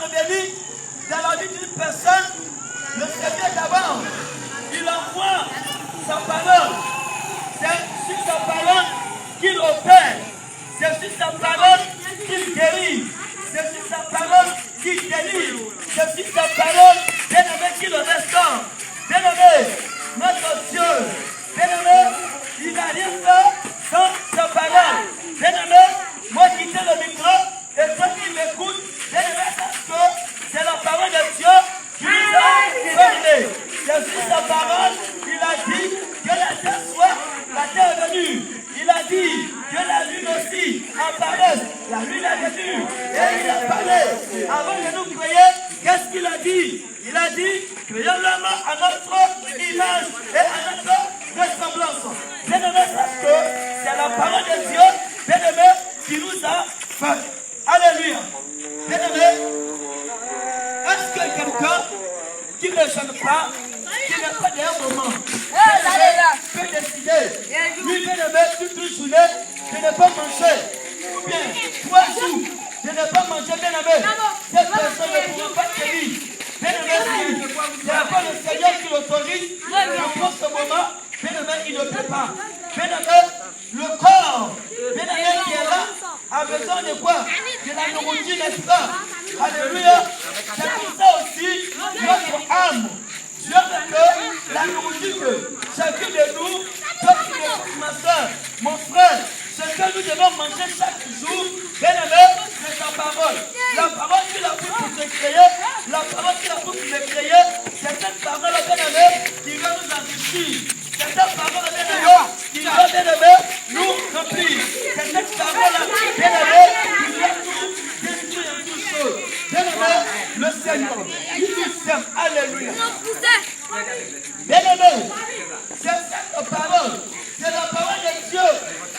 intervenir dans la vie d'une personne, le Seigneur d'abord, il envoie sa parole. C'est sur sa parole qu'il opère. C'est sur sa parole qu'il guérit. C'est sur sa parole qu'il délivre. C'est sur sa parole, bien-aimé, qu'il restaure. Bien-aimé, notre Dieu, bien-aimé, il n'a rien fait sans sa parole. Bien-aimé, moi qui tiens le micro, et toi qui m'écoutes, bien-aimé, parce que c'est la parole de Dieu qui nous a parlé. C'est sur sa parole, il a dit que la terre soit, la terre est venue. Il a dit que la lune aussi apparaisse. La lune est venue et il a parlé. Avant de nous créer, qu'est-ce qu'il a dit? Il a dit, créons l'homme à notre image et à notre ressemblance. Bien-aimé, parce que c'est la parole de Dieu, bien-aimé, qui nous a fait. Alléluia. Bien-aimé, est-ce que quelqu'un qui ne gêne pas, qui n'est pas d'un moment, peut décider, lui, bien-aimé, toute une journée, de ne pas manger, ou bien 3 jours, de ne pas manger, bien-aimé, cette personne ne pourra pas tenir. Bien-aimé, si ce n'est pas le Seigneur qui l'autorise, dans ce moment, bien-aimé, il ne peut pas. Bien-aimé, le corps, bien-aimé, qui est là, a besoin de quoi? De la nourriture, n'est-ce pas? Alléluia. C'est pour ça aussi, notre âme. Dieu veut que la nourriture que chacun de nous, toi qui es ma soeur, mon frère, ce que nous devons manger chaque jour, bien-aimé, c'est sa parole. La parole qu'il a pris pour te créer, la parole qu'il a pris pour me créer, c'est cette parole, bien-aimé, qui va nous enrichir. C'est cette parole, bien-aimé, qui va, bien-aimé, nous remplir. C'est cette parole, bien-aimé, qui va nous détruire toutes choses. Bien-aimé, le Seigneur, il nous aime. Alléluia. Bien-aimé, c'est cette parole, c'est la parole de Dieu.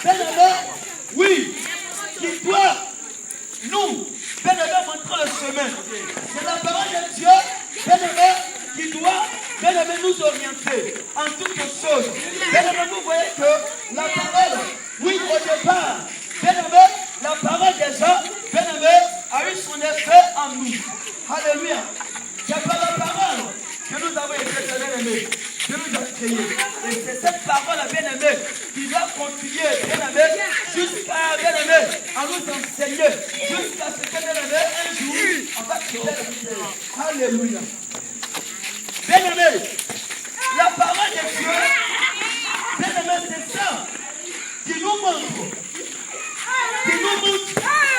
Bien-aimé, oui, qui doit nous, bien-aimé, montrer le chemin. C'est la parole de Dieu, bien-aimé, qui doit, bien-aimé, nous orienter en toutes choses. Bien-aimé, vous voyez que la parole, oui, au départ, bien-aimé, la parole déjà, bien-aimé, a eu son effet en nous. Alléluia. C'est par la parole que nous avons été bien-aimés, que nous avons créé. Et c'est cette parole, bien-aimé, qui doit continuer, bien-aimé, jusqu'à, bien-aimé, à nous enseigner, jusqu'à ce que, bien-aimé, un jour, on va quitter la vie. Alléluia. Bien-aimé, la parole de Dieu, bien-aimé, c'est ça qui nous montre,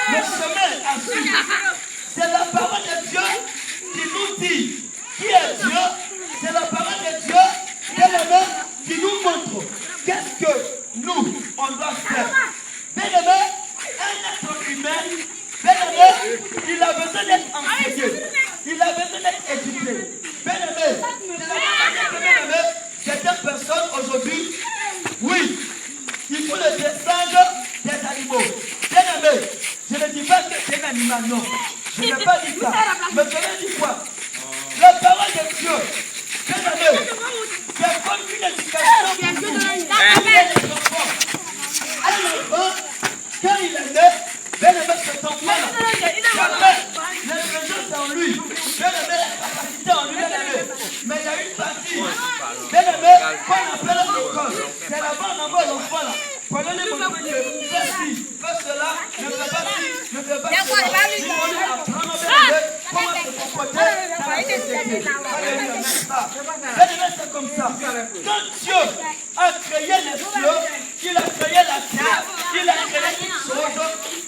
le chemin à suivre. C'est la parole de Dieu qui nous dit qui est Dieu. C'est la parole de Dieu, bien-aimé, qui nous montre qu'est-ce que nous, on doit faire. Bien-aimé, un être humain, bien-aimé, il a besoin d'être enseigné. Il a besoin d'être éduqué. Bien-aimé, certaines personnes aujourd'hui, oui, il faut le descendre des animaux. Bien-aimé, je ne dis pas que c'est un animal, non. Je n'ai pas dit ça. Mais je vais dire quoi? La parole de Dieu, bien-aimé, c'est comme une éducation pour nous. Les enfants. Un enfant, quand il est né, bien-aimé, cet enfant-là, jamais l'intelligence en lui, bien-aimé, la capacité en lui, bien-aimé. Mais il y a une partie, bien-aimé, qu'on appelle l'école. C'est là-bas, on envoie l'enfant là. Prenez-les montrer que fais ci, fais cela, ne fais pas ci, ne fais pas cela. Il faut lui apprendre, bien-aimé, comment se comporter dans la société. Alléluia, n'est-ce pas? Bien-aimé, c'est comme ça. Quand Dieu a créé les cieux, il a créé la terre, il a créé toutes choses,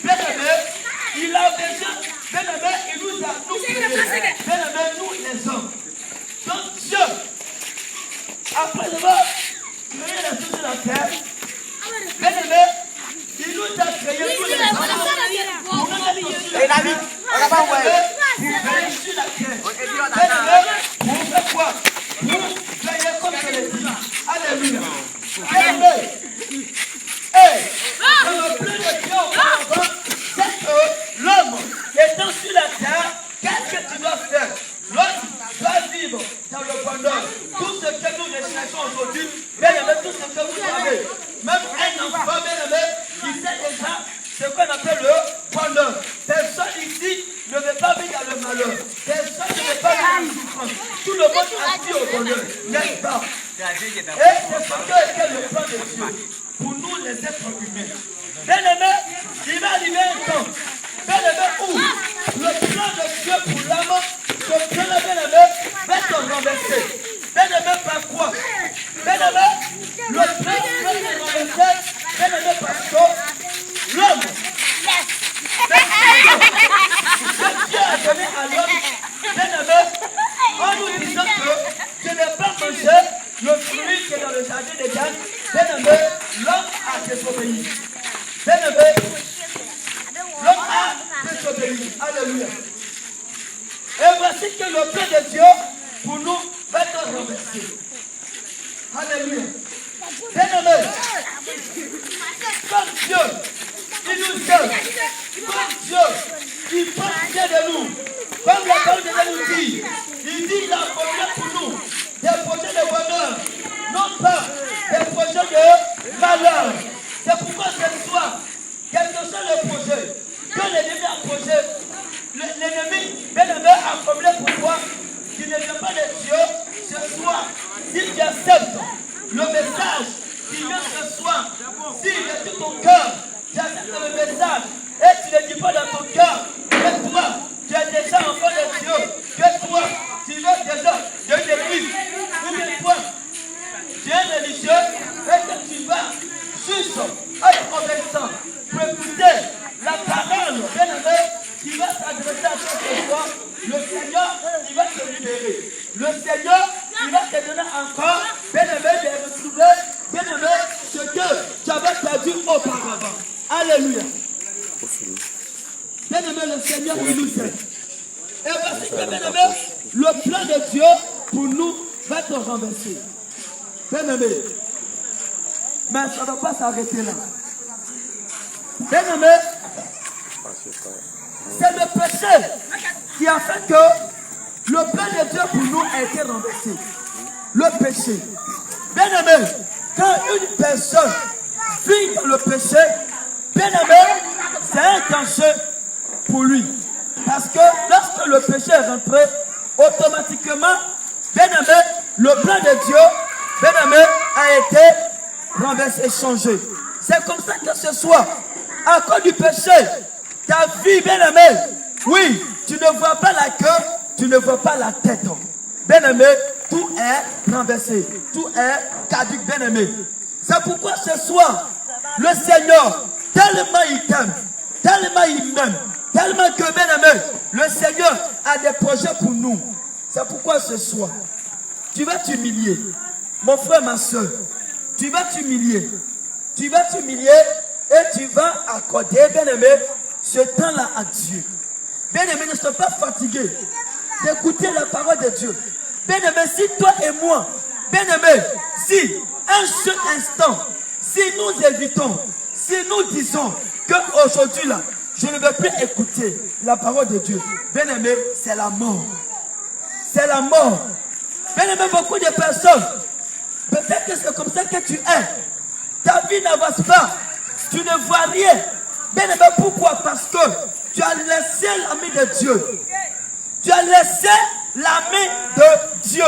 bien-aimé, il a déjà, bien-aimé, il nous a tout créé. Bien-aimé, nous les hommes. Donc Dieu, après avoir créé les cieux sur la terre, bien-aimé, il nous a créé tous les hommes pour nous mettre sur la terre. Bien-aimé, sur la terre. Bien-aimé, pour faire quoi? Pour veiller comme je l'ai dit. Alléluia. Bien-aimé, dans le plan de Dieu auparavant, c'est que l'homme étant sur la terre, qu'est-ce que tu dois faire? L'homme doit vivre dans le bonheur. Tout ce que nous recherchons aujourd'hui, bien-aimé, tout ce que vous savez, même un enfant, bien-aimé, il sait déjà ce qu'on appelle le bonheur. Personne ici ne veut pas vivre malheur. Personne ne pas la souffrance. Tout le monde aspire au bonheur, n'est-ce pas? Et c'est ce que était le plan de Dieu pour nous les êtres humains. Bien aimé, il va arriver un temps, bien aimé, où le plan de Dieu pour l'âme, ce plan bien aimé, va être renversé. Bien aimé par quoi? Bien aimé, le plan va être renversé, bien aimé parce que l'homme, que Dieu a donné à l'homme, bien aimé, en nous disant que je n'ai pas mangé le fruit qui est dans le jardin d'Éden, bien aimé, l'homme a désobéi. Bien aimé, l'homme a désobéi. Alléluia. Et voici que le plan de Dieu pour nous va être renversé. Alléluia. Bien aimé, comme Dieu, il nous aime. Comme Dieu, il prend soin de nous. Comme la parole de Dieu nous dit, il dit il a formé pour nous des projets de bonheur, non pas des projets de malheur. C'est pourquoi ce soir, quel que soit le projet, que l'ennemi a projet, l'ennemi, bien aimé, a formé pour toi, qui ne vient pas de Dieu, ce soir, si tu acceptes le message qui vient ce soir, si de tout ton cœur, tu acceptes le message, et tu ne dis pas dans ton cœur, que toi, tu es déjà enfant de Dieu, que toi, tu veux déjà de l'église, ou bien toi, tu es religieux, et que tu vas juste être obéissant pour écouter la parole, bien aimé, qui va s'adresser à toi ce soir. Le Seigneur, il va te libérer. Le Seigneur, il va te donner encore, bien aimé, de retrouver, bien aimé, ce que tu avais perdu auparavant. Alléluia. Bien aimé, le Seigneur, il nous aide. Et voici que, bien aimé, le plan de Dieu pour nous va te renverser. Bien aimé. Mais ça ne va pas s'arrêter là. Bien aimé, c'est le péché qui a fait que le plan de Dieu pour nous a été renversé. Le péché. Bien aimé, quand une personne vit dans le péché, bien aimé, c'est un danger pour lui. Parce que lorsque le péché est rentré, automatiquement, bien aimé, le plan de Dieu, bien aimé, a été renversé, changé. C'est comme ça que ce soir, à cause du péché, ta vie, bien aimé, oui, tu ne vois pas la queue, tu ne vois pas la tête. Bien aimé, tout est renversé, tout est caduc, bien aimé. C'est pourquoi ce soir, le Seigneur, tellement il t'aime, tellement il m'aime, tellement que, bien aimé, le Seigneur a des projets pour nous. C'est pourquoi ce soir, tu vas t'humilier. Mon frère, ma soeur, tu vas t'humilier. Tu vas t'humilier et tu vas accorder, bien aimé, ce temps-là à Dieu. Bien aimé, ne sois pas fatigué d'écouter la parole de Dieu. Bien aimé, si toi et moi, bien aimé, si un seul instant, si nous évitons, si nous disons qu'aujourd'hui là, je ne veux plus écouter la parole de Dieu, bien aimé, c'est la mort. C'est la mort. Bien aimé, beaucoup de personnes, peut-être que c'est comme ça que tu es. Ta vie n'avance pas. Tu ne vois rien. Bien aimé, pourquoi? Parce que tu as laissé la main de Dieu. Tu as laissé la main de Dieu.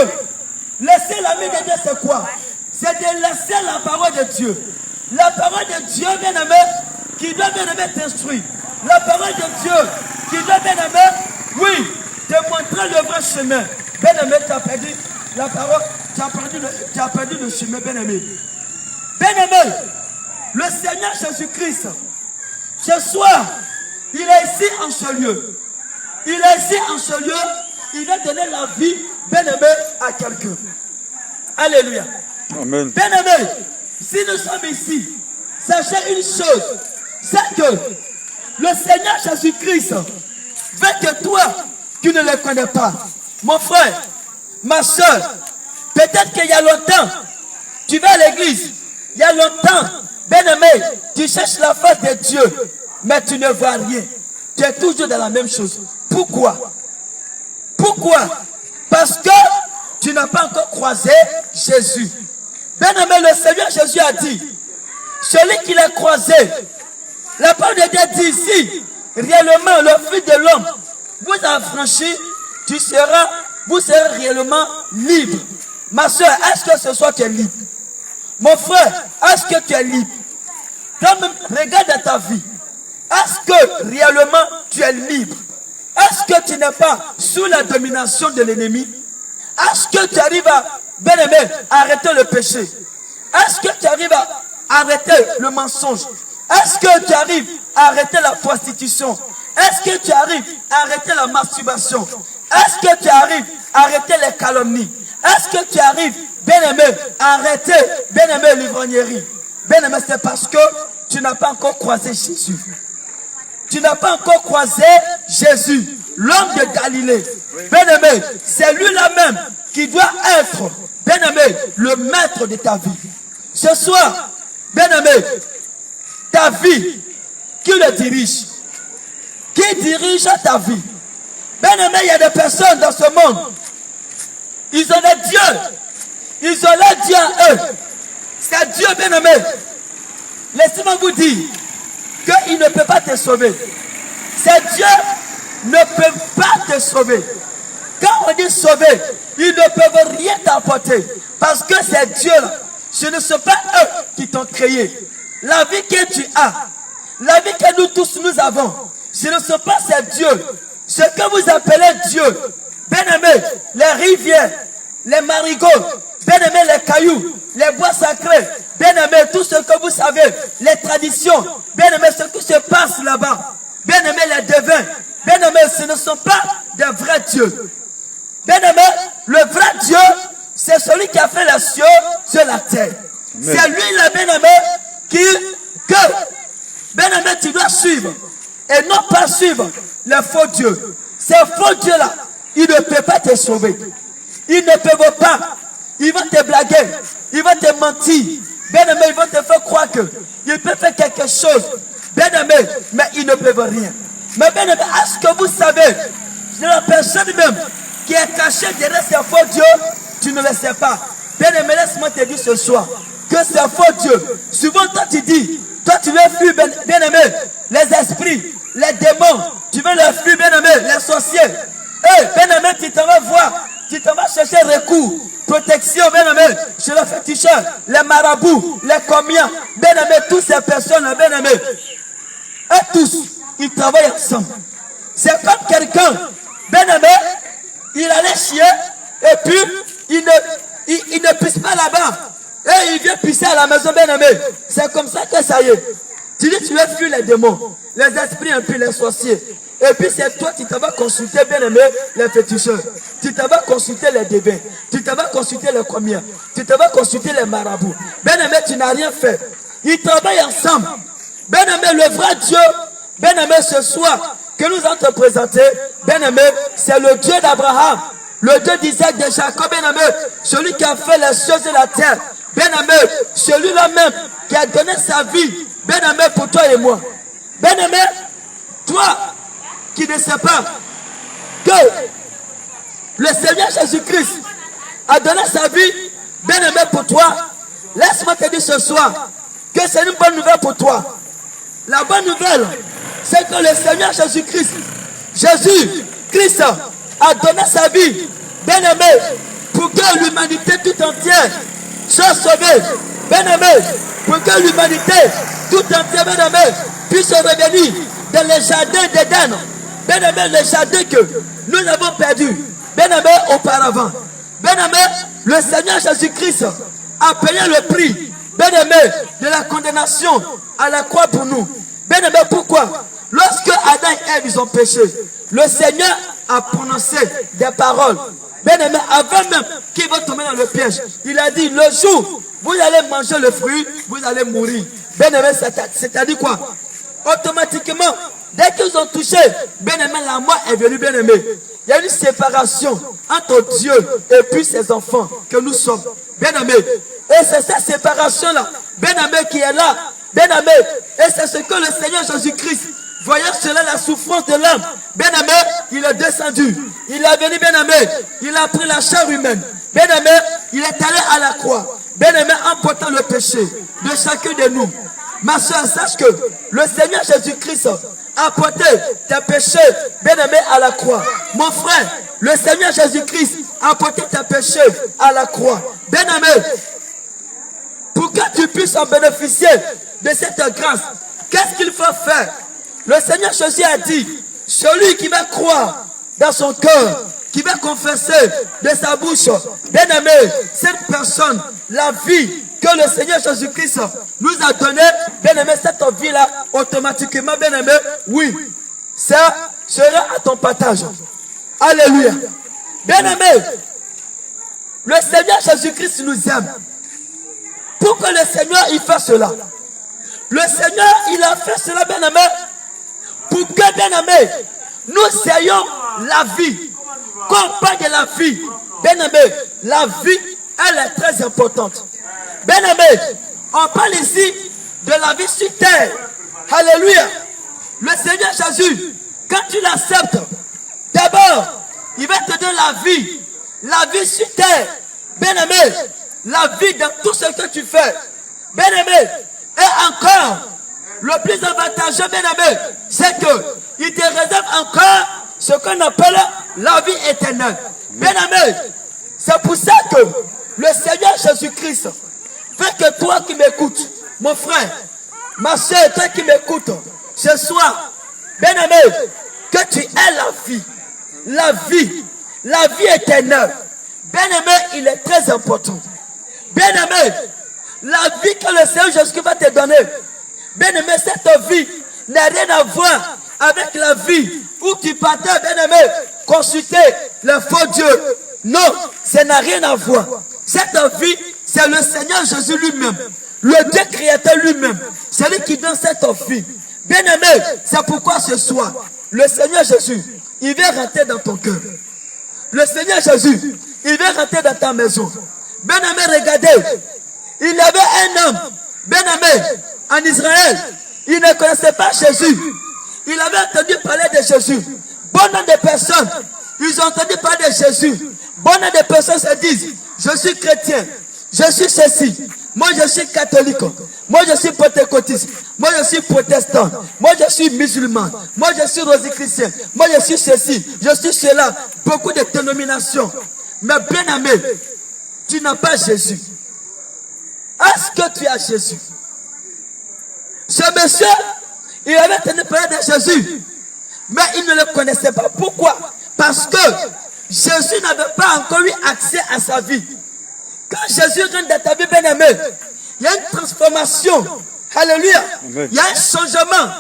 Laisser la main de Dieu, c'est quoi? C'est de laisser la parole de Dieu. La parole de Dieu, bien aimé, qui doit bien aimé t'instruire. La parole de Dieu, qui doit bien aimé, oui, te montrer le vrai chemin. Bien aimé, tu as perdu la parole, tu as perdu le chemin, bien aimé. Bien aimé, le Seigneur Jésus-Christ, ce soir, il est ici en ce lieu. Il est ici en ce lieu, il a donné la vie, bien aimé, à quelqu'un. Alléluia. Amen. Bien aimé, si nous sommes ici, sachez une chose, c'est que le Seigneur Jésus-Christ veut que toi, tu ne le connais pas. Mon frère, ma soeur, peut-être qu'il y a longtemps, tu vas à l'église, il y a longtemps, bien aimé, tu cherches la face de Dieu, mais tu ne vois rien. Tu es toujours dans la même chose. Pourquoi? Pourquoi? Parce que tu n'as pas encore croisé Jésus. Bien aimé, le Seigneur Jésus a dit, celui qui l'a croisé, la parole de Dieu dit ici, réellement le Fils de l'homme vous affranchis, vous serez réellement libre. Ma soeur, est-ce que ce soir tu es libre? Mon frère, est-ce que tu es libre? Quand regarde à ta vie, est-ce que réellement tu es libre? Est-ce que tu n'es pas sous la domination de l'ennemi? Est-ce que tu arrives à, bien aimé, arrêter le péché? Est-ce que tu arrives à arrêter le mensonge? Est-ce que tu arrives à arrêter la prostitution? Est-ce que tu arrives à arrêter la masturbation? Est-ce que tu arrives à arrêter les calomnies? Est-ce que tu arrives, bien aimé, à arrêter, bien aimé, l'ivrognerie? Bien aimé, c'est parce que tu n'as pas encore croisé Jésus. Tu n'as pas encore croisé Jésus, l'homme de Galilée. Bien aimé, c'est lui-là même qui doit être, bien aimé, le maître de ta vie. Ce soir, bien aimé, ta vie, qui le dirige? Qui dirige ta vie? Bien aimé, il y a des personnes dans ce monde, ils ont des dieux. Ils ont leur Dieu à eux. C'est Dieu, bien aimé. Laissez-moi vous dire qu'il ne peut pas te sauver. C'est Dieu ne peut pas te sauver. Quand on dit sauver, ils ne peuvent rien t'apporter. Parce que c'est Dieu là. Ce ne sont pas eux qui t'ont créé. La vie que tu as, la vie que nous tous nous avons, ce ne sont pas ces dieux. Ce que vous appelez Dieu, bien aimé, les rivières, les marigots, bien aimé, les cailloux, les bois sacrés, bien aimé, tout ce que vous savez, les traditions, bien aimé, ce qui se passe là-bas, bien aimé, les devins, bien aimé, ce ne sont pas des vrais dieux. Bien aimé, le vrai Dieu, c'est celui qui a fait les cieux sur la terre. C'est lui le bien aimé bien aimé, tu dois suivre et non pas suivre les faux dieux. Ces faux dieux-là, ils ne peuvent pas te sauver. Ils ne peuvent pas. Ils vont te blaguer. Ils vont te mentir. Bien aimé, ils vont te faire croire qu'ils peuvent faire quelque chose. Bien aimé, mais ils ne peuvent rien. Mais bien aimé, est-ce que vous savez, la personne même qui est cachée derrière ces faux dieux, tu ne le sais pas. Bien aimé, laisse-moi te dire ce soir que ces faux dieux, souvent toi tu dis, toi tu veux fuir, bien aimé, les esprits, les démons, tu veux les fuir, bien aimé, les sorciers. Bien aimé, tu t'en vas voir, tu t'en vas chercher recours, protection, bien aimé, chez le féticheur, les marabouts, les commiens, bien aimé, toutes ces personnes, bien aimé, et tous, ils travaillent ensemble. C'est comme quelqu'un, bien aimé, il allait chier, et puis il ne pisse pas là-bas. Et il vient pisser à la maison, bien aimé. C'est comme ça que ça y est. Tu dis, tu veux fuir les démons, les esprits impies, les sorciers. Et puis c'est toi, tu t'en vas consulter, bien aimé, les féticheurs. Tu t'en vas consulter les devins. Tu t'en vas consulter les comiens. Tu t'en vas consulter les marabouts. Bien aimé, tu n'as rien fait. Ils travaillent ensemble. Bien aimé, le vrai Dieu, bien aimé, ce soir, que nous allons te présenter, bien aimé, c'est le Dieu d'Abraham, le Dieu d'Isaac, de Jacob, bien aimé, celui qui a fait les choses de la terre. Bien aimé, celui-là même qui a donné sa vie, bien aimé, pour toi et moi. Bien aimé, toi qui ne sais pas que le Seigneur Jésus-Christ a donné sa vie, bien aimé, pour toi, laisse-moi te dire ce soir que c'est une bonne nouvelle pour toi. La bonne nouvelle, c'est que le Seigneur Jésus-Christ, Jésus-Christ a donné sa vie, bien aimé, pour que l'humanité tout entière soit sauvée, bien aimé, pour que l'humanité tout entière, bien aimé, puisse revenir dans les jardins d'Éden, bien aimé, les jardins que nous avons perdus, bien aimé, auparavant. Bien aimé, le Seigneur Jésus-Christ a payé le prix, bien aimé, de la condamnation à la croix pour nous. Bien aimé, pourquoi? Lorsque Adam et Ève ils ont péché, le Seigneur a prononcé des paroles. Bien aimé, avant même qu'ils vont tomber dans le piège, il a dit, le jour vous allez manger le fruit, vous allez mourir. Bien aimé, c'est-à-dire quoi? Automatiquement, dès qu'ils ont touché, bien aimé, la mort est venue, bien aimé. Il y a une séparation entre Dieu et puis ses enfants que nous sommes. Bien aimé. Et c'est cette séparation-là, bien aimé, qui est là. Bien aimé. Et c'est ce que le Seigneur Jésus-Christ, voyant cela, la souffrance de l'homme, bien aimé, il est descendu. Il est venu, bien aimé. Il a pris la chair humaine. Bien aimé, il est allé à la croix. Bien aimé, en portant le péché de chacun de nous. Ma soeur, sache que le Seigneur Jésus-Christ a porté tes péchés, bien-aimé, à la croix. Mon frère, le Seigneur Jésus-Christ a porté tes péchés à la croix. Bien-aimé, pour que tu puisses en bénéficier de cette grâce, qu'est-ce qu'il faut faire? Le Seigneur Jésus a dit, celui qui va croire dans son cœur, qui va confesser de sa bouche, bien-aimé, cette personne, la vie que le Seigneur Jésus-Christ nous a donné, bien-aimé, cette vie-là, automatiquement, bien-aimé, oui, ça sera à ton partage. Alléluia. Bien-aimé, le Seigneur Jésus-Christ nous aime. Pourquoi le Seigneur, il fait cela? Le Seigneur, il a fait cela, bien-aimé, pour que, bien-aimé, nous ayons la vie. Quand on parle de la vie, bien-aimé, la vie, elle est très importante. Bien-aimé, on parle ici de la vie sur terre. Alléluia. Le Seigneur Jésus, quand tu l'acceptes, d'abord, il va te donner la vie sur terre. Bien-aimé, la vie dans tout ce que tu fais. Bien-aimé, et encore, le plus avantageux, bien-aimé, c'est que il te réserve encore ce qu'on appelle la vie éternelle. Bien-aimé, c'est pour ça que le Seigneur Jésus-Christ veut que toi qui m'écoutes, mon frère, ma soeur, toi qui m'écoutes, ce soir, bien-aimé, que tu aies la vie éternelle. Bien-aimé, il est très important. Bien-aimé, la vie que le Seigneur Jésus va te donner, bien-aimé, cette vie n'a rien à voir avec la vie où tu partais, bien-aimé, consulter le faux Dieu. Non, ça n'a rien à voir. Cette vie, c'est le Seigneur Jésus lui-même, le Dieu créateur lui-même. C'est lui qui donne cette vie. Bien-aimé, c'est pourquoi ce soir, le Seigneur Jésus, il vient rentrer dans ton cœur. Le Seigneur Jésus, il vient rentrer dans ta maison. Bien-aimé, regardez, il y avait un homme, bien-aimé, en Israël, il ne connaissait pas Jésus. Il avait entendu parler de Jésus. Bon nombre de personnes, ils ont entendu parler de Jésus. Bon nombre de personnes se disent, je suis chrétien, je suis ceci, moi je suis catholique, moi je suis pentecôtiste, moi je suis protestant, moi je suis musulman, moi je suis rosichristien, moi je suis ceci, je suis cela. Beaucoup de dénominations. Mais bien aimé, tu n'as pas Jésus. Est-ce que tu as Jésus? Ce monsieur, il avait entendu parler de Jésus, mais il ne le connaissait pas. Pourquoi? Parce que Jésus n'avait pas encore eu accès à sa vie. Quand Jésus rentre dans ta vie, bien-aimé, il y a une transformation. Alléluia. Il y a un changement.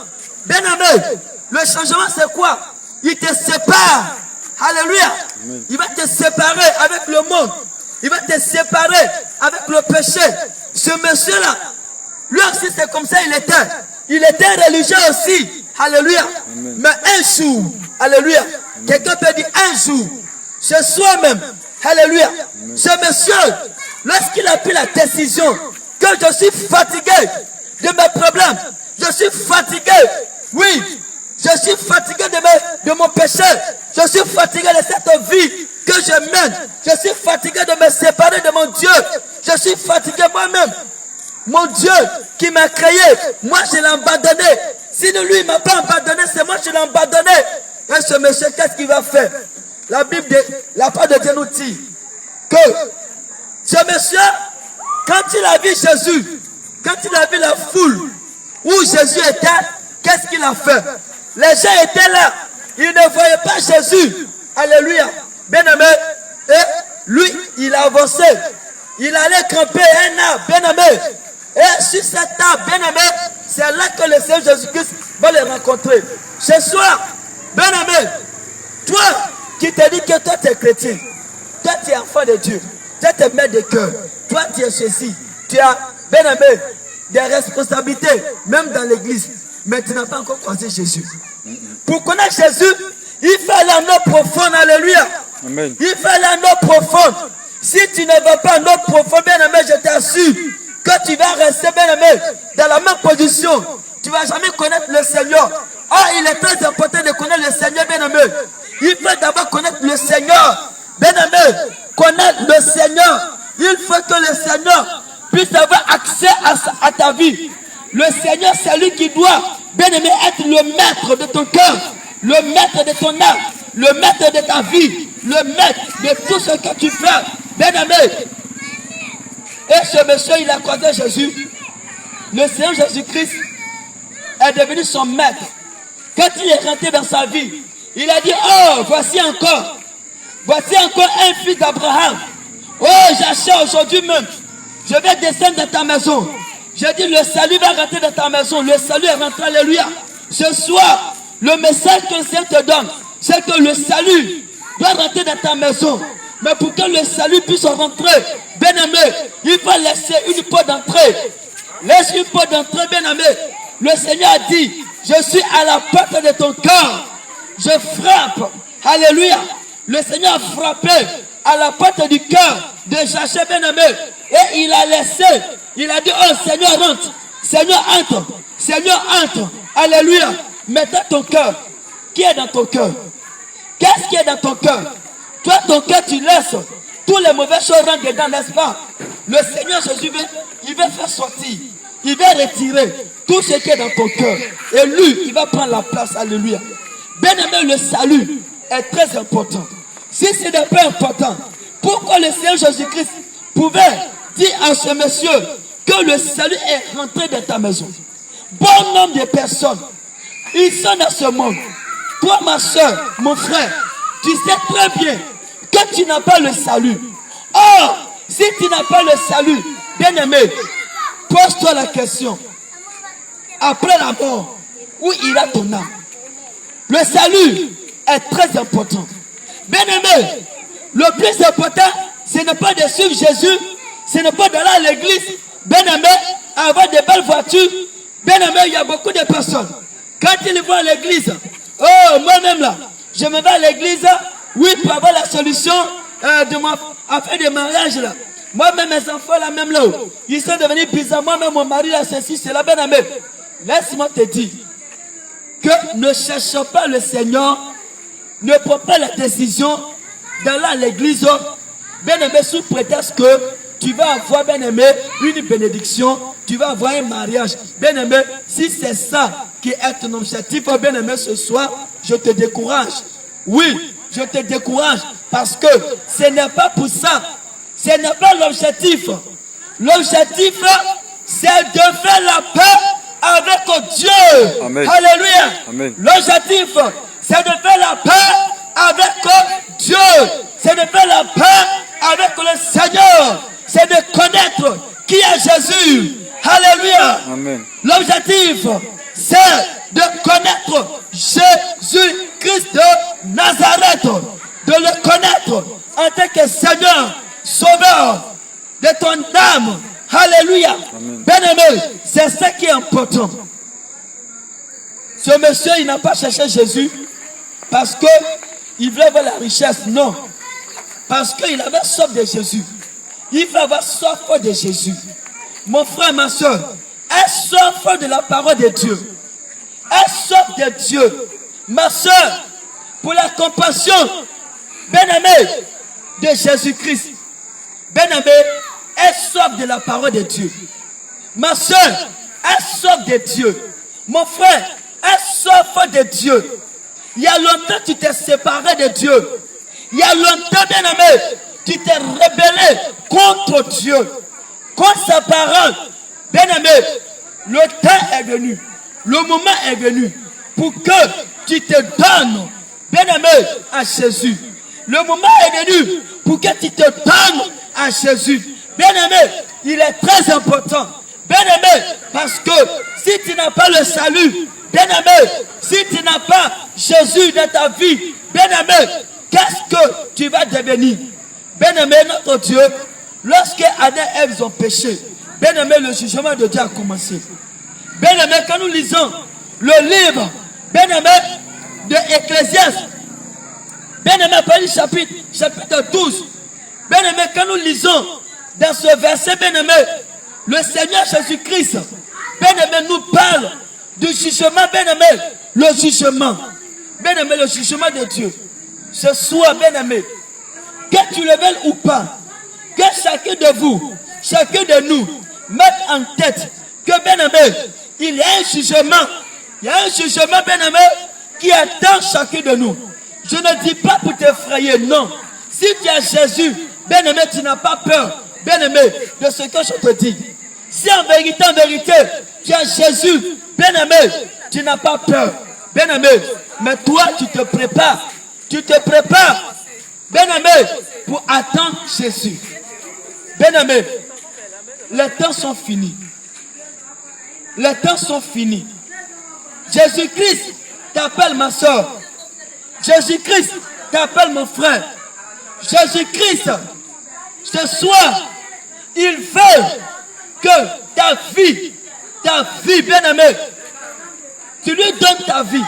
Bien-aimé, le changement c'est quoi? Il te sépare. Alléluia. Il va te séparer avec le monde. Il va te séparer avec le péché. Ce monsieur-là, lui aussi c'est comme ça il était. Il était religieux aussi. Alléluia. Mais un jour, alléluia, quelqu'un peut dire un jour, ce soir même, alléluia, ce monsieur, lorsqu'il a pris la décision que je suis fatigué de mes problèmes, je suis fatigué, oui, je suis fatigué de mon péché, je suis fatigué de cette vie que je mène, je suis fatigué de me séparer de mon Dieu, je suis fatigué moi-même. Mon Dieu qui m'a créé, moi je l'ai abandonné. Sinon lui il ne m'a pas abandonné, c'est moi qui l'ai abandonné. Et ce monsieur, qu'est-ce qu'il va faire? La Bible, la part de Dieu nous dit que ce monsieur, quand il a vu Jésus, quand il a vu la foule où Jésus était, qu'est-ce qu'il a fait? Les gens étaient là, ils ne voyaient pas Jésus. Alléluia. Bien-aimé, et lui, il a avancé. Il allait camper un arbre, bien-aimé. Et sur cet arbre, bien-aimé, c'est là que le Seigneur Jésus-Christ va les rencontrer. Ce soir, bien-aimé, toi qui te dis que toi tu es chrétien, toi tu es enfant de Dieu, toi tu es maître de cœur, toi tu es ceci, tu as, bien-aimé, des responsabilités, même dans l'église, mais tu n'as pas encore croisé Jésus. Pour connaître Jésus, il faut aller en eau profonde, alléluia. Amen. Il faut aller en eau profonde. Si tu ne vas pas en eau profonde, bien-aimé, je t'assure que tu vas rester, bien-aimé, dans la même position. Tu ne vas jamais connaître le Seigneur. Ah, il est très important de connaître le Seigneur, bien-aimé. Il faut d'abord connaître le Seigneur. Bien-aimé, connaître le Seigneur. Il faut que le Seigneur puisse avoir accès à ta vie. Le Seigneur, c'est lui qui doit, Bien-aimé, être le maître de ton cœur, le maître de ton âme, le maître de ta vie, le maître de tout ce que tu fais. Bien-aimé. Et ce monsieur, il a croisé Jésus. Le Seigneur Jésus-Christ est devenu son maître. Quand il est rentré dans sa vie, il a dit, oh, voici encore un fils d'Abraham. Oh, j'achète aujourd'hui même. Je vais descendre dans ta maison. J'ai dit, le salut va rentrer dans ta maison. Le salut est rentré, alléluia. Ce soir, le message que le Seigneur te donne, c'est que le salut doit rentrer dans ta maison. Mais pour que le salut puisse rentrer, bien-aimé, il faut laisser une porte d'entrée. Laisse une porte d'entrée, bien-aimé. Le Seigneur a dit, je suis à la porte de ton cœur. Je frappe. Alléluia. Le Seigneur a frappé à la porte du cœur de Jaché, bien-aimé. Et il a laissé. Il a dit, oh Seigneur, rentre. Seigneur, entre. Seigneur, entre. Alléluia. Maintenant ton cœur. Qui est dans ton cœur? Qu'est-ce qui est dans ton cœur? Toi, ton cœur, tu laisses tous les mauvais choses rentrer dedans, n'est-ce pas? Le Seigneur Jésus, il va faire sortir. Il va retirer tout ce qui est dans ton cœur. Et lui, il va prendre la place. Alléluia. Bien-aimé, le salut est très important. Si ce n'est pas important, pourquoi le Seigneur Jésus-Christ pouvait dire à ce monsieur que le salut est rentré dans ta maison? Bon nombre de personnes, ils sont dans ce monde. Toi, ma soeur, mon frère, tu sais très bien que tu n'as pas le salut. Or, si tu n'as pas le salut, bien-aimé, pose-toi la question. Après la mort, où ira ton âme? Le salut est très important. Bien-aimé, le plus important, ce n'est pas de suivre Jésus, ce n'est pas d'aller à l'église. Bien-aimé, avoir de belles voitures. Bien-aimé, il y a beaucoup de personnes. Quand ils vont à l'église, oh, moi-même là, je me vais à l'église, oui, pour avoir la solution de mon affaire de mariage là. Moi-même, mes enfants là, même là, ils sont devenus bizarres. Moi-même, mon mari là, ceci, c'est là, bien-aimé. Laisse-moi te dire que ne cherche pas le Seigneur, ne prends pas la décision d'aller à l'église, bien-aimé, sous prétexte que tu vas avoir, bien-aimé, une bénédiction, tu vas avoir un mariage. Bien-aimé, si c'est ça qui est ton objectif, bien-aimé, ce soir, je te décourage. Oui, je te décourage parce que ce n'est pas pour ça. Ce n'est pas l'objectif. L'objectif, c'est de faire la paix avec Dieu. Amen. Alléluia. L'objectif, c'est de faire la paix avec Dieu. C'est de faire la paix avec le Seigneur. C'est de connaître qui est Jésus. Alléluia. L'objectif, c'est de connaître Jésus-Christ de Nazareth. De le connaître en tant que Seigneur, Sauveur de ton âme. Alléluia. Bien-aimé, c'est ça qui est important. Ce monsieur, il n'a pas cherché Jésus parce qu'il voulait avoir la richesse. Non. Parce qu'il avait soif de Jésus. Il faut avoir soif de Jésus. Mon frère, ma soeur, aie soif de la parole de Dieu. Aie soif de Dieu. Ma soeur, pour la compassion, bien-aimé, de Jésus-Christ. Bien-aimé, aie soif de la parole de Dieu. Ma soeur, aie soif de Dieu. Mon frère, aie soif de Dieu. Il y a longtemps, tu t'es séparé de Dieu. Il y a longtemps, bien-aimé, tu t'es rebellé contre Dieu, contre sa parole. Bien-aimé, le temps est venu, le moment est venu pour que tu te donnes, bien-aimé, à Jésus. Le moment est venu pour que tu te donnes à Jésus. Bien-aimé, il est très important. Bien-aimé, parce que si tu n'as pas le salut, bien-aimé, si tu n'as pas Jésus dans ta vie, bien-aimé, qu'est-ce que tu vas devenir? Bien-aimé, notre Dieu, lorsque Adam et Ève ont péché, bien-aimé, le jugement de Dieu a commencé. Bien-aimé, quand nous lisons le livre, bien-aimé, de Ecclésiaste, bien-aimé, chapitre 12, bien-aimé, quand nous lisons dans ce verset, bien-aimé, le Seigneur Jésus-Christ, bien-aimé, nous parle du jugement, bien-aimé, le jugement. Bien-aimé, le jugement de Dieu. Ce soir, bien-aimé, que tu le veuilles ou pas, que chacun de vous, chacun de nous, mette en tête que, bien-aimé, il y a un jugement Il y a un jugement, bien-aimé, qui attend chacun de nous. Je ne dis pas pour t'effrayer, non. Si tu as Jésus, bien-aimé, tu n'as pas peur, bien-aimé, de ce que je te dis. Si en vérité, tu as Jésus, bien-aimé, tu n'as pas peur, bien-aimé. Mais toi, tu te prépares, bien-aimé, pour attendre Jésus. Bien-aimé, les temps sont finis. Les temps sont finis. Jésus-Christ t'appelle ma soeur. Jésus-Christ t'appelle mon frère. Jésus-Christ, ce soir, il veut que ta vie, bien-aimé, tu lui donnes ta vie.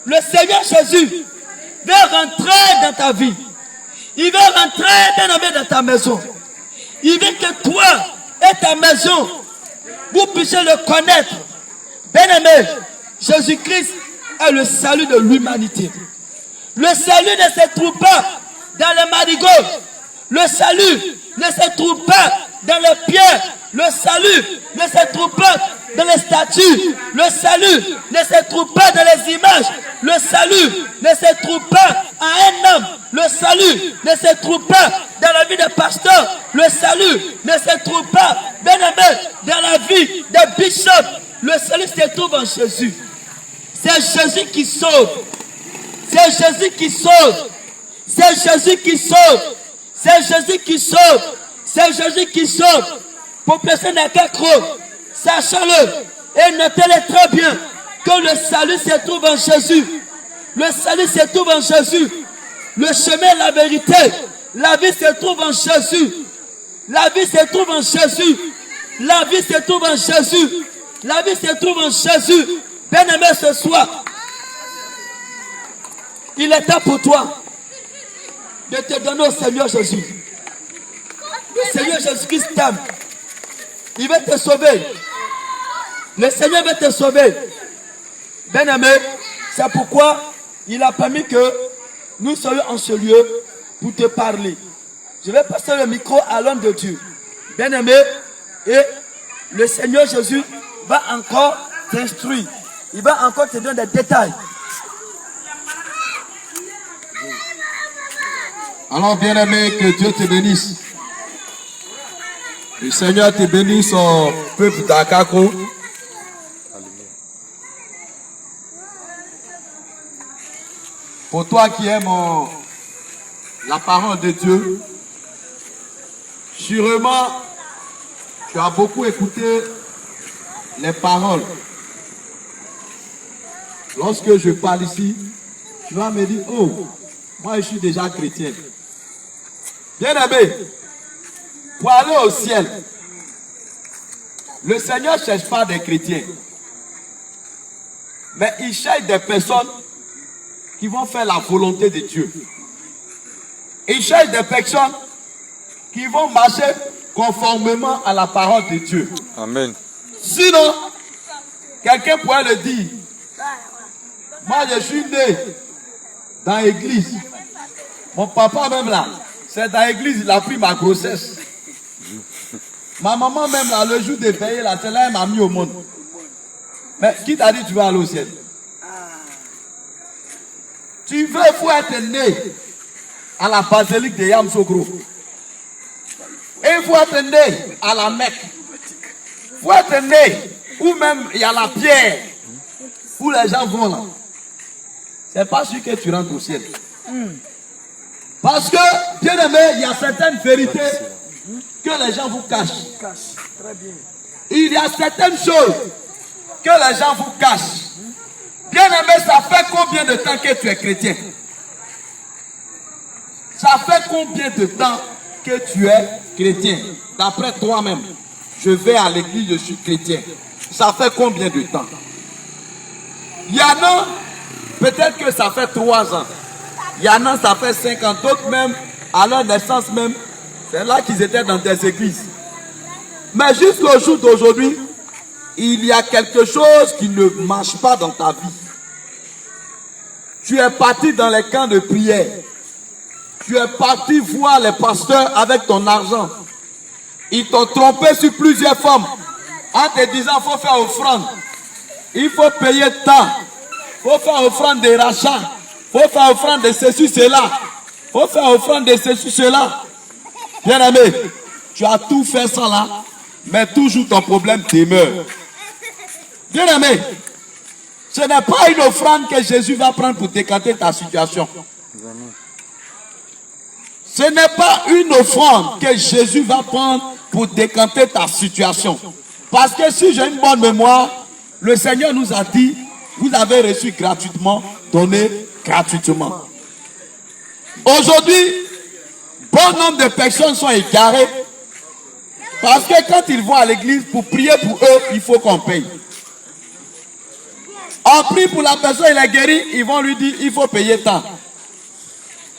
Le Seigneur Jésus veut rentrer dans ta vie. Il veut rentrer, bien-aimé, dans ta maison. Il veut que toi et ta maison, vous puissiez le connaître. Bien-aimé, Jésus-Christ est le salut de l'humanité. Le salut ne se trouve pas dans les marigots. Le salut ne se trouve pas dans les pierres. Le salut ne se trouve pas dans les statues. Le salut ne se trouve pas dans les images. Le salut ne se trouve pas en un homme. Le salut ne se trouve pas dans la vie des pasteurs. Le salut ne se trouve pas, bien-aimé, dans la vie des bishops. Le salut se trouve en Jésus. C'est Jésus qui sauve. C'est Jésus qui sauve. C'est Jésus qui sauve. C'est Jésus qui sauve. C'est Jésus qui sauve. Pour personne n'a qu'à croire. Sachant-le. Et notez-le très bien. Que le salut se trouve en Jésus. Le salut se trouve en Jésus. Le chemin, la vérité. La vie se trouve en Jésus. La vie se trouve en Jésus. La vie se trouve en Jésus. La vie se trouve en Jésus. Bien-aimé, ce soir, il est temps pour toi de te donner au Seigneur Jésus. Le Seigneur Jésus-Christ t'aime. Il veut te sauver. Le Seigneur veut te sauver. Bien-aimé, c'est pourquoi il a permis que nous soyons en ce lieu pour te parler. Je vais passer le micro à l'homme de Dieu. Bien-aimé, et le Seigneur Jésus va encore t'instruire. Il va encore te donner des détails. Alors, bien-aimé, que Dieu te bénisse. Le Seigneur te bénisse, son peuple d'Akako. Pour toi qui aimes la parole de Dieu, sûrement, tu as beaucoup écouté les paroles. Lorsque je parle ici, tu vas me dire, oh, moi je suis déjà chrétien. Bien-aimé, pour aller au ciel, le Seigneur ne cherche pas des chrétiens. Mais il cherche des personnes qui vont faire la volonté de Dieu. Il cherche des personnes qui vont marcher conformément à la parole de Dieu. Amen. Sinon, quelqu'un pourrait le dire. Moi, je suis né dans l'église. Mon papa même là, c'est dans l'église, il a pris ma grossesse. Ma maman même là, le jour de payer là, c'est là elle m'a mis au monde. Mais qui t'a dit tu vas aller au ciel? Tu veux, il faut être né à la basilique de Yamoussoukro. Et il faut être né à la Mecque. Il faut être né où même il y a la pierre où les gens vont là. C'est pas sûr que tu rentres au ciel. Parce que, bien aimé, il y a certaines vérités que les gens vous cachent. Il y a certaines choses que les gens vous cachent. Bien aimé, ça fait combien de temps que tu es chrétien? Ça fait combien de temps que tu es chrétien? D'après toi-même, je vais à l'église, je suis chrétien. Ça fait combien de temps? Il y en a, peut-être que ça fait 3 ans. Il y en a, ça fait 5 ans. D'autres même, à leur naissance même, c'est là qu'ils étaient dans des églises. Mais jusqu'au jour d'aujourd'hui, il y a quelque chose qui ne marche pas dans ta vie. Tu es parti dans les camps de prière. Tu es parti voir les pasteurs avec ton argent. Ils t'ont trompé sur plusieurs femmes en te disant qu'il faut faire offrande. Il faut payer tant. Il faut faire offrande de rachat. Il faut faire offrande de ceci, cela. Il faut faire offrande de ceci, cela. Bien aimé, tu as tout fait ça là, mais toujours ton problème demeure. Bien aimé, ce n'est pas une offrande que Jésus va prendre pour décanter ta situation. Ce n'est pas une offrande que Jésus va prendre pour décanter ta situation. Parce que si j'ai une bonne mémoire, le Seigneur nous a dit, vous avez reçu gratuitement, donné gratuitement. Aujourd'hui, bon nombre de personnes sont égarées parce que quand ils vont à l'église pour prier pour eux, il faut qu'on paye. On prie pour la personne, il est guéri, ils vont lui dire, il faut payer tant.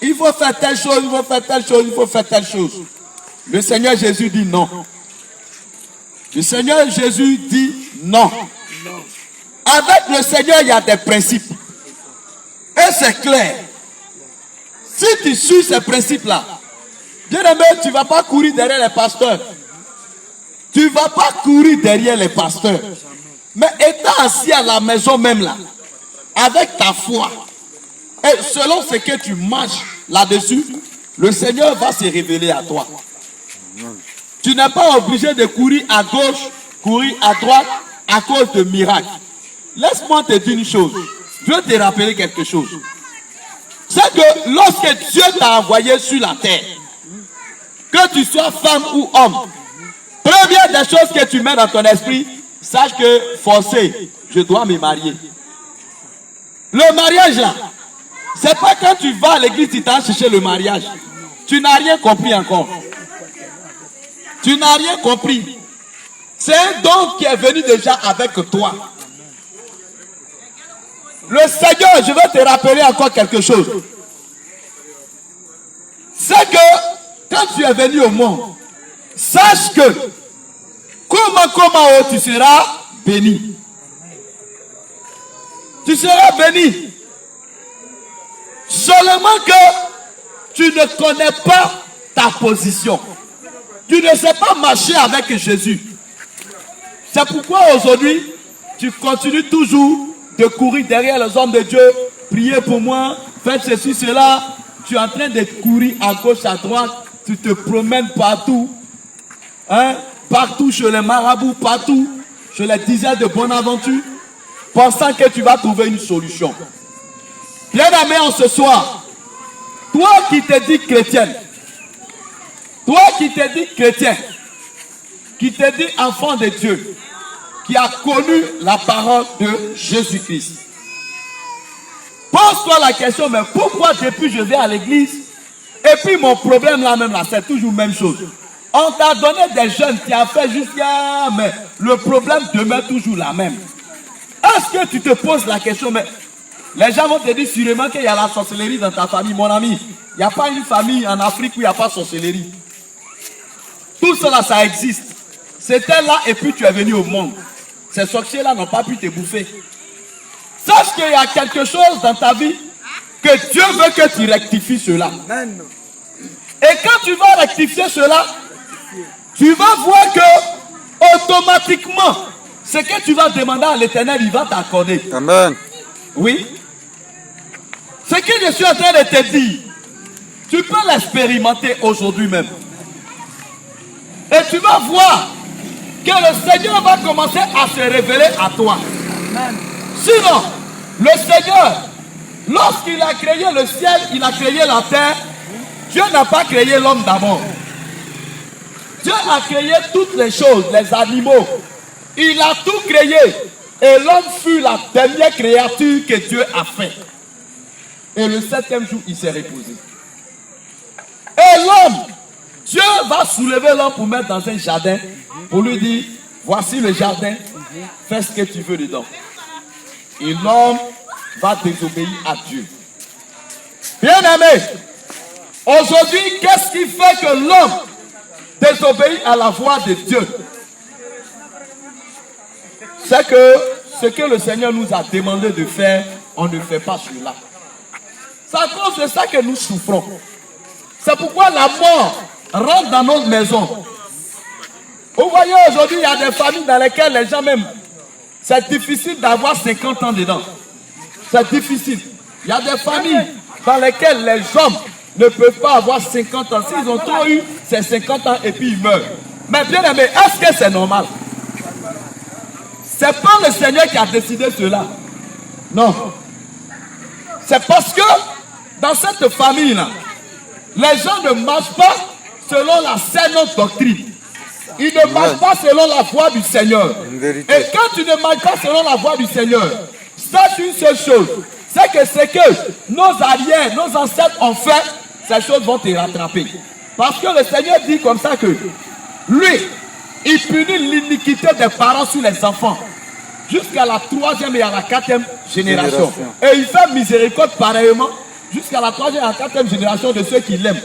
Il faut faire telle chose, il faut faire telle chose, il faut faire telle chose. Le Seigneur Jésus dit non. Le Seigneur Jésus dit non. Avec le Seigneur, il y a des principes. Et c'est clair. Si tu suis ces principes-là, bien aimé, tu ne vas pas courir derrière les pasteurs. Tu ne vas pas courir derrière les pasteurs. Mais étant assis à la maison même là, avec ta foi, et selon ce que tu marches là-dessus, le Seigneur va se révéler à toi. Tu n'es pas obligé de courir à gauche, courir à droite à cause de miracles. Laisse-moi te dire une chose. Je veux te rappeler quelque chose. C'est que lorsque Dieu t'a envoyé sur la terre, que tu sois femme ou homme, première des choses que tu mets dans ton esprit, sache que forcé, je dois me marier. Le mariage là, c'est pas quand tu vas à l'église, tu t'as cherché le mariage. Tu n'as rien compris encore. Tu n'as rien compris. C'est un don qui est venu déjà avec toi. Le Seigneur, je vais te rappeler encore quelque chose. C'est que quand tu es venu au monde, sache que comment tu seras béni. Tu seras béni. Seulement que tu ne connais pas ta position. Tu ne sais pas marcher avec Jésus. C'est pourquoi aujourd'hui, tu continues toujours de courir derrière les hommes de Dieu. Priez pour moi, faites ceci, cela. Tu es en train de courir à gauche, à droite. Tu te promènes partout. Hein? Partout chez les marabouts, partout chez les dizaines de Bonaventure. Pensant que tu vas trouver une solution. Bien-aimé, en ce soir, toi qui te dis chrétienne, toi qui te dis chrétien, qui te dis enfant de Dieu, qui a connu la parole de Jésus-Christ. Pose-toi la question, mais pourquoi depuis je vais à l'église, et puis mon problème là même là, c'est toujours la même chose. On t'a donné des jeunes qui ont fait jusqu'à, mais le problème demeure toujours la même. Est-ce que tu te poses la question, mais les gens vont te dire sûrement qu'il y a la sorcellerie dans ta famille, mon ami. Il n'y a pas une famille en Afrique où il n'y a pas de sorcellerie. Tout cela, ça existe. C'était là et puis tu es venu au monde. Ces sorciers-là n'ont pas pu te bouffer. Sache qu'il y a quelque chose dans ta vie que Dieu veut que tu rectifies cela. Et quand tu vas rectifier cela, tu vas voir que automatiquement, ce que tu vas demander à l'Éternel, il va t'accorder. Amen. Oui. Ce que je suis en train de te dire, tu peux l'expérimenter aujourd'hui même. Et tu vas voir que le Seigneur va commencer à se révéler à toi. Sinon, le Seigneur, lorsqu'il a créé le ciel, il a créé la terre, Dieu n'a pas créé l'homme d'abord. Dieu a créé toutes les choses, les animaux. Il a tout créé. Et l'homme fut la dernière créature que Dieu a fait. Et le 7e jour, il s'est reposé. Et l'homme, Dieu va soulever l'homme pour mettre dans un jardin, pour lui dire, voici le jardin, fais ce que tu veux dedans. Et l'homme va désobéir à Dieu. Bien aimé, aujourd'hui, qu'est-ce qui fait que l'homme désobéit à la voix de Dieu? C'est que ce que le Seigneur nous a demandé de faire, on ne fait pas cela. C'est à cause de ça que nous souffrons. C'est pourquoi la mort rentre dans notre maison. Vous voyez aujourd'hui, il y a des familles dans lesquelles les gens même, c'est difficile d'avoir 50 ans dedans. C'est difficile. Il y a des familles dans lesquelles les hommes ne peuvent pas avoir 50 ans. S'ils ont trop eu, c'est 50 ans et puis ils meurent. Mais bien aimé, est-ce que c'est normal? C'est pas le Seigneur qui a décidé cela. Non. C'est parce que dans cette famille-là, les gens ne marchent pas selon la saine doctrine. Ils ne marchent pas selon la voie du Seigneur. Et quand tu ne marches pas selon la voie du Seigneur, sache une seule chose, c'est que ce que nos arrières, nos ancêtres ont fait, ces choses vont te rattraper. Parce que le Seigneur dit comme ça que lui, il punit l'iniquité des parents sur les enfants jusqu'à la 3e et à la 4e génération. Et il fait miséricorde pareillement jusqu'à la 3e et à la 4e génération de ceux qui l'aiment.